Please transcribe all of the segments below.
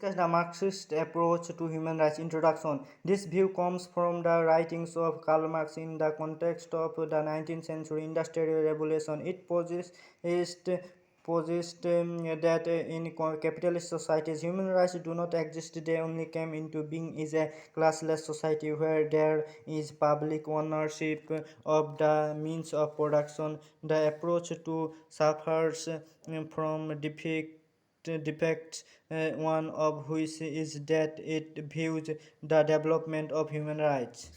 discuss the Marxist approach to human rights. Introduction. This view comes from the writings of Karl Marx in the context of the 19th century Industrial Revolution. It posits that in capitalist societies, human rights do not exist. They only came into being is a classless society where there is public ownership of the means of production. The approach to suffers from defects, one of which is that it views the development of human rights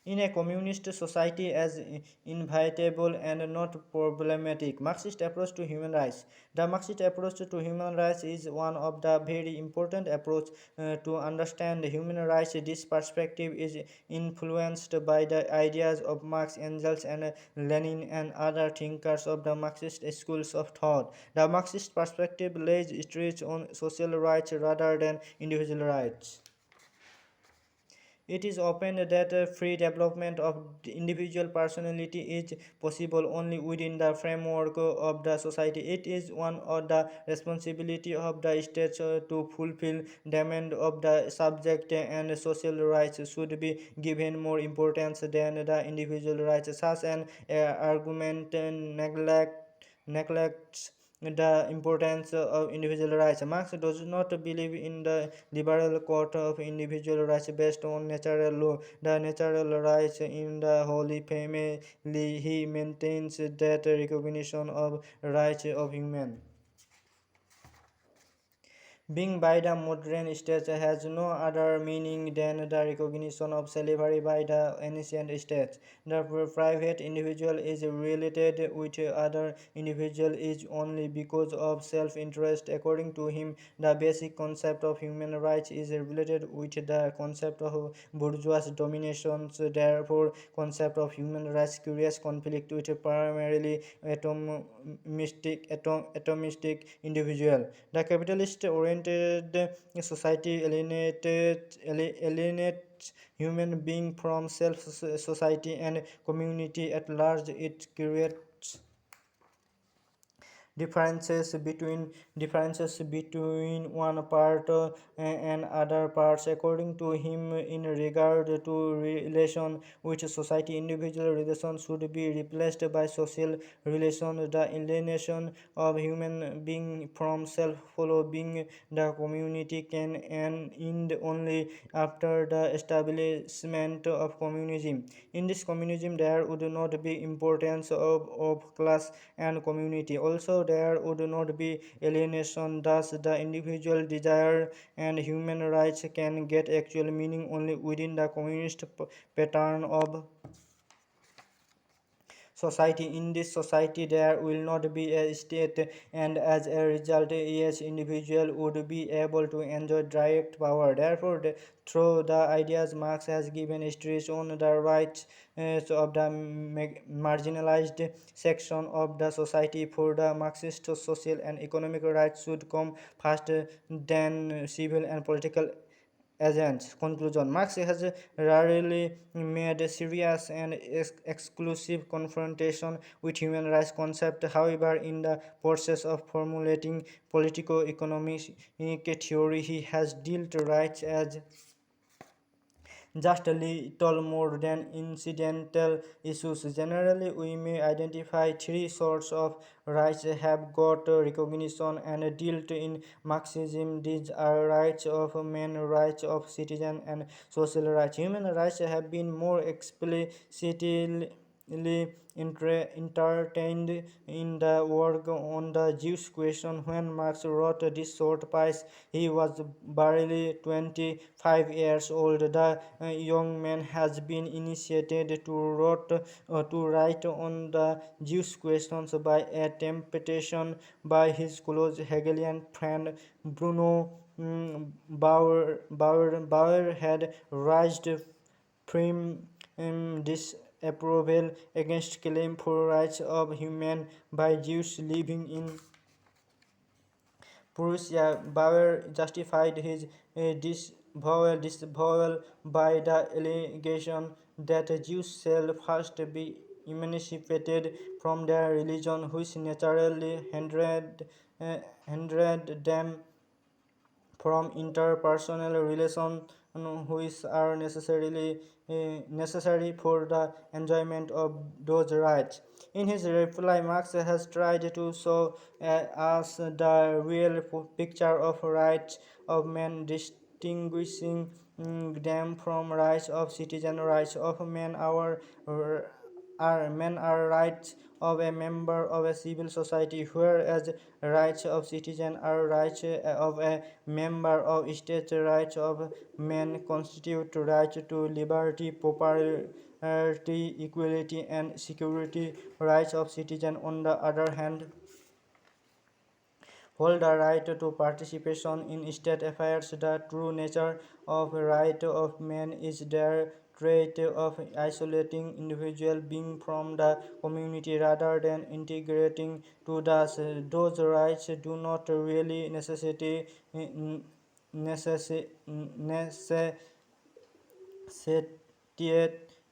in a communist society as inevitable and not problematic. Marxist approach to human rights. The Marxist approach to human rights is one of the very important approach to understand human rights. This perspective is influenced by the ideas of Marx, Engels, and Lenin and other thinkers of the Marxist schools of thought. The Marxist perspective lays stress on social rights rather than individual rights. It is open that free development of the individual personality is possible only within the framework of the society. It is one of the responsibility of the state to fulfill demand of the subject, and social rights should be given more importance than the individual rights. Such an argument neglects the importance of individual rights. Marx does not believe in the liberal court of individual rights based on natural law. The natural rights in the Holy Family, he maintains that recognition of rights of human being by the modern state has no other meaning than the recognition of slavery by the ancient states. The private individual is related with other individual is only because of self-interest. According to him, the basic concept of human rights is related with the concept of bourgeois domination. Therefore, concept of human rights curious conflict with primarily atomistic individual. The capitalist-oriented society alienates human being from self, society, and community at large. It creates differences between one part and other parts. According to him, in regard to relation with society, individual relations should be replaced by social relations. The alienation of human being from self following the community can end only after the establishment of communism. In this communism, there would not be importance of class and community. Also, there would not be alienation. Thus, the individual desire and human rights can get actual meaning only within the communist pattern of society. In this society, there will not be a state, and as a result, each individual would be able to enjoy direct power. Therefore, through the ideas, Marx has given stress on the rights of the marginalized section of the society. For the Marxist, social and economic rights should come first than civil and political agents. Conclusion. Marx has rarely made serious and exclusive confrontation with human rights concept. However, in the process of formulating politico-economic theory, he has dealt rights as just a little more than incidental issues. Generally, we may identify three sorts of rights have got recognition and dealt in Marxism. These are rights of man, rights of citizen, and social rights. Human rights have been more explicitly entertained in the work on the Jewish question. When Marx wrote this short piece, he was barely 25 years old. The young man has been initiated to write on the Jewish questions by a temptation by his close Hegelian friend Bruno Bauer had raised firm disapproval against claim for rights of human by Jews living in Prussia. Bauer justified his disavowal by the allegation that Jews shall first be emancipated from their religion, which naturally hindered them from interpersonal relations which are necessary for the enjoyment of those rights. In his reply, Marx has tried to show us the real picture of rights of men, distinguishing them from rights of citizen. Rights of men are rights of a member of a civil society, whereas rights of citizen are rights of a member of state. Rights of men constitute right to liberty, property, equality, and security. Rights of citizen, on the other hand, hold the right to participation in state affairs. The true nature of right of man is their trait of isolating individual being from the community rather than integrating to the. Those rights do not really necessitate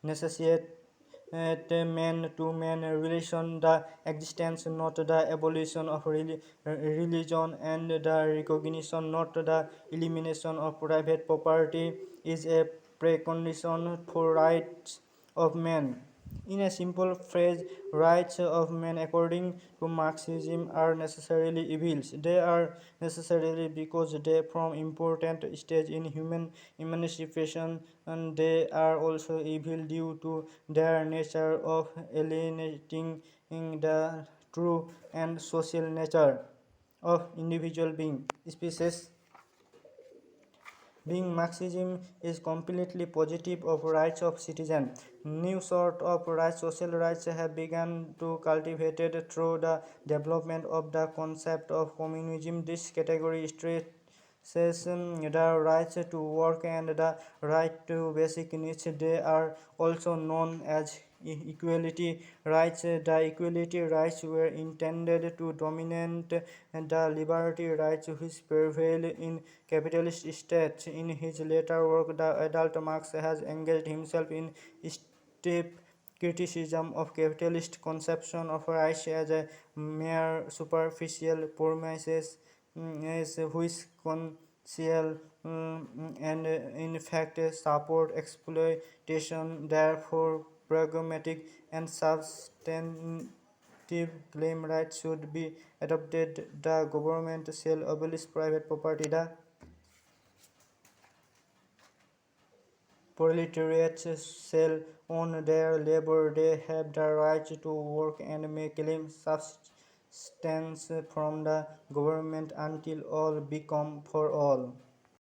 necessitate man-to-man relation, the existence, not the abolition of religion, and the recognition, not the elimination of private property, is a precondition for rights of man. In a simple phrase, rights of men according to Marxism are necessarily evils. They are necessarily because they form important stage in human emancipation, and they are also evil due to their nature of alienating the true and social nature of individual being. Species being Marxism is completely positive of rights of citizen. New sort of rights, social rights, have begun to cultivated through the development of the concept of communism. This category stresses the rights to work and the right to basic needs. They are also known as equality rights. The equality rights were intended to dominate the liberty rights which prevail in capitalist states. In his later work, the adult Marx has engaged himself in stiff criticism of capitalist conception of rights as a mere superficial promises which conceal and in fact support exploitation. Therefore, pragmatic and substantive claim rights should be adopted. The government shall abolish private property. The proletariat shall own their labor. They have the right to work and may claim subsistence from the government until all become for all.